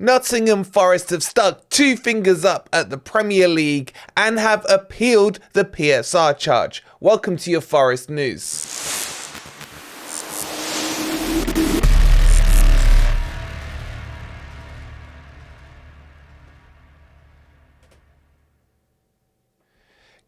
Nottingham Forest have stuck two fingers up at the Premier League and have appealed the PSR charge. Welcome to your Forest news.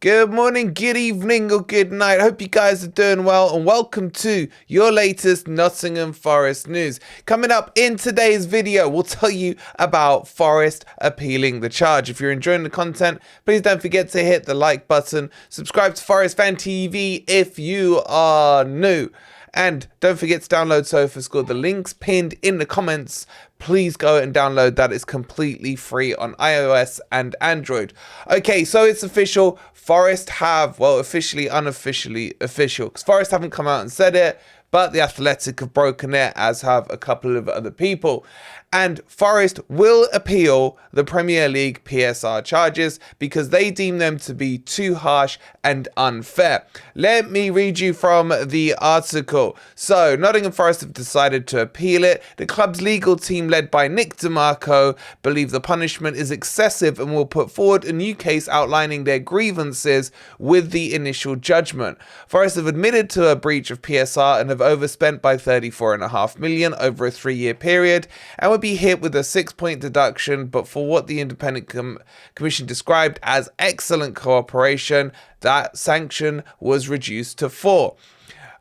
Good morning, good evening, or good night. Hope you guys are doing well, and welcome to your latest Nottingham Forest news. Coming up in today's video, we'll tell you about Forest appealing the charge. If you're enjoying the content, please don't forget to hit the like button. Subscribe to Forest Fan TV if you are new. And don't forget to download SofaScore. The link's pinned in the comments. Please go and download that. It's completely free on iOS and Android. Okay, so it's official. Forest have, well, officially, unofficially official, because Forest haven't come out and said it, but the Athletic have broken it, as have a couple of other people. And Forest will appeal the Premier League PSR charges because they deem them to be too harsh and unfair. Let me read you from the article. So, Nottingham Forest have decided to appeal it. The club's legal team, led by Nick DeMarco, believe the punishment is excessive and will put forward a new case outlining their grievances with the initial judgment. Forest have admitted to a breach of PSR and have overspent by £34.5 million over a 3-year period, and would be hit with a 6-point deduction, but for what the independent commission described as excellent cooperation, that sanction was reduced to 4.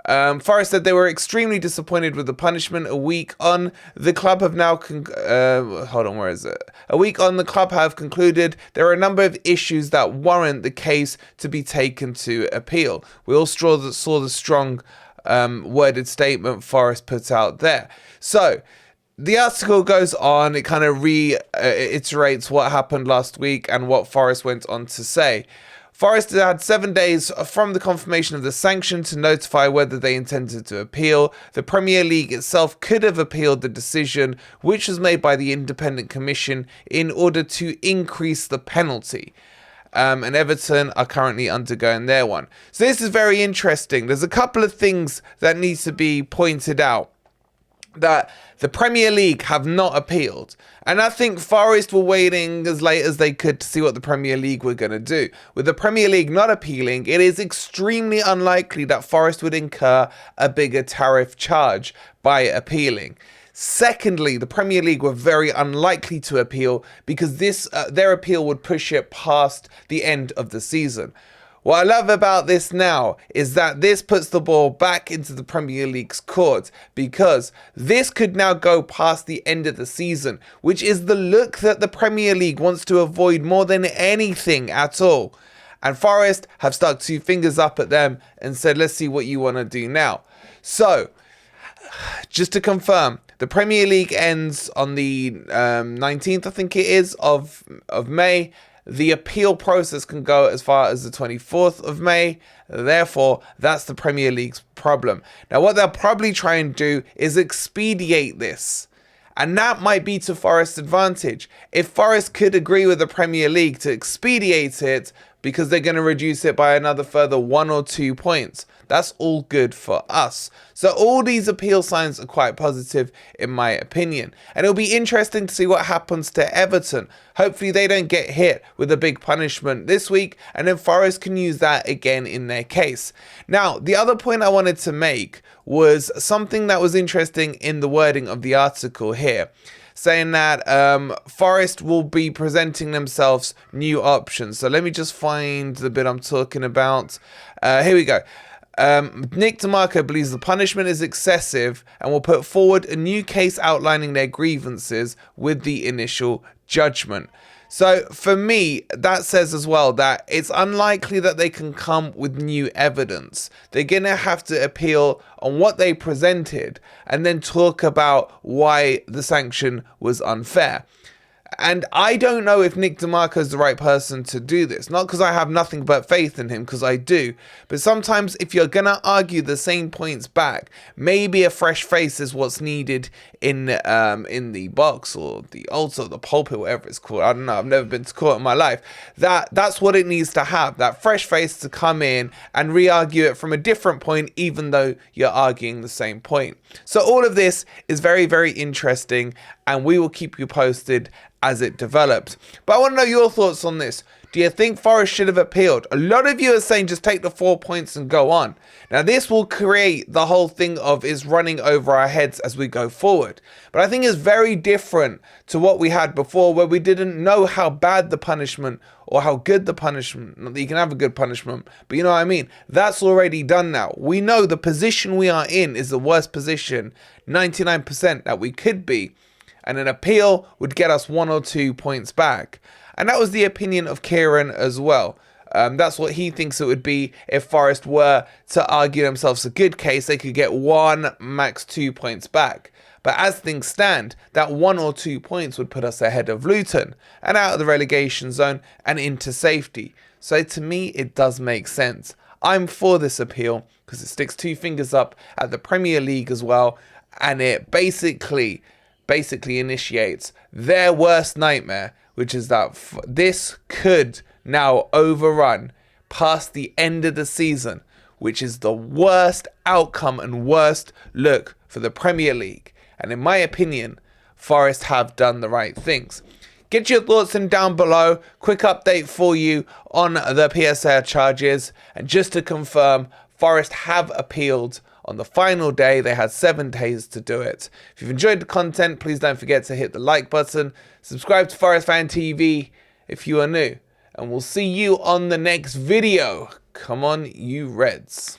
Forest said they were extremely disappointed with the punishment. A week on, the club have now A week on, the club have concluded there are a number of issues that warrant the case to be taken to appeal. We all saw the strong worded statement Forest put out there. So the article goes on, it kind of reiterates what happened last week and what Forest went on to say. Forest had 7 days from the confirmation of the sanction to notify whether they intended to appeal. The Premier League itself could have appealed the decision, which was made by the independent commission, in order to increase the penalty. And Everton are currently undergoing their one. So this is very interesting. There's a couple of things that need to be pointed out that the Premier League have not appealed. And I think Forest were waiting as late as they could to see what the Premier League were going to do. With the Premier League not appealing, it is extremely unlikely that Forest would incur a bigger tariff charge by appealing. Secondly, the Premier League were very unlikely to appeal because their appeal would push it past the end of the season. What I love about this now is that this puts the ball back into the Premier League's court, because this could now go past the end of the season, which is the look that the Premier League wants to avoid more than anything at all. And Forest have stuck two fingers up at them and said, let's see what you want to do now. So, just to confirm, the Premier League ends on the 19th, I think it is, of May. The appeal process can go as far as the 24th of May. Therefore, that's the Premier League's problem. Now, what they'll probably try and do is expedite this. And that might be to Forest's advantage. If Forest could agree with the Premier League to expedite it, because they're going to reduce it by another further 1 or 2 points, that's all good for us. So all these appeal signs are quite positive in my opinion. And it'll be interesting to see what happens to Everton. Hopefully they don't get hit with a big punishment this week, and then Forest can use that again in their case. Now, the other point I wanted to make was something that was interesting in the wording of the article here, saying that Forest will be presenting themselves new options. So let me just find the bit I'm talking about. Here we go. Nick DeMarco believes the punishment is excessive and will put forward a new case outlining their grievances with the initial judgment. So for me, that says as well that it's unlikely that they can come with new evidence. They're going to have to appeal on what they presented and then talk about why the sanction was unfair. And I don't know if Nick DeMarco is the right person to do this. Not because I have nothing but faith in him, because I do. But sometimes if you're going to argue the same points back, maybe a fresh face is what's needed in the box or the altar, the pulpit, whatever it's called. I don't know. I've never been to court in my life. That's what it needs to have. That fresh face to come in and re-argue it from a different point, even though you're arguing the same point. So all of this is very, very interesting, and we will keep you posted as it develops. But I want to know your thoughts on this. Do you think Forest should have appealed? A lot of you are saying just take the 4 points and go on. Now this will create the whole thing of is running over our heads as we go forward. But I think it's very different to what we had before, where we didn't know how bad the punishment or how good the punishment, not that you can have a good punishment, but you know what I mean? That's already done now. We know the position we are in is the worst position, 99% that we could be. And an appeal would get us 1 or 2 points back. And that was the opinion of Kieran as well. That's what he thinks it would be if Forest were to argue themselves a good case. They could get 1, max 2 points back. But as things stand, that 1 or 2 points would put us ahead of Luton and out of the relegation zone and into safety. So to me, it does make sense. I'm for this appeal because it sticks 2 fingers up at the Premier League as well. And it basically initiates their worst nightmare, which is that this could now overrun past the end of the season, which is the worst outcome and worst look for the Premier League. And in my opinion, Forest have done the right things. Get your thoughts in down below. Quick update for you on the PSR charges. And just to confirm, Forest have appealed on the final day. They had 7 days to do it. If you've enjoyed the content, please don't forget to hit the like button. Subscribe to Forest Fan TV if you are new. And we'll see you on the next video. Come on, you Reds.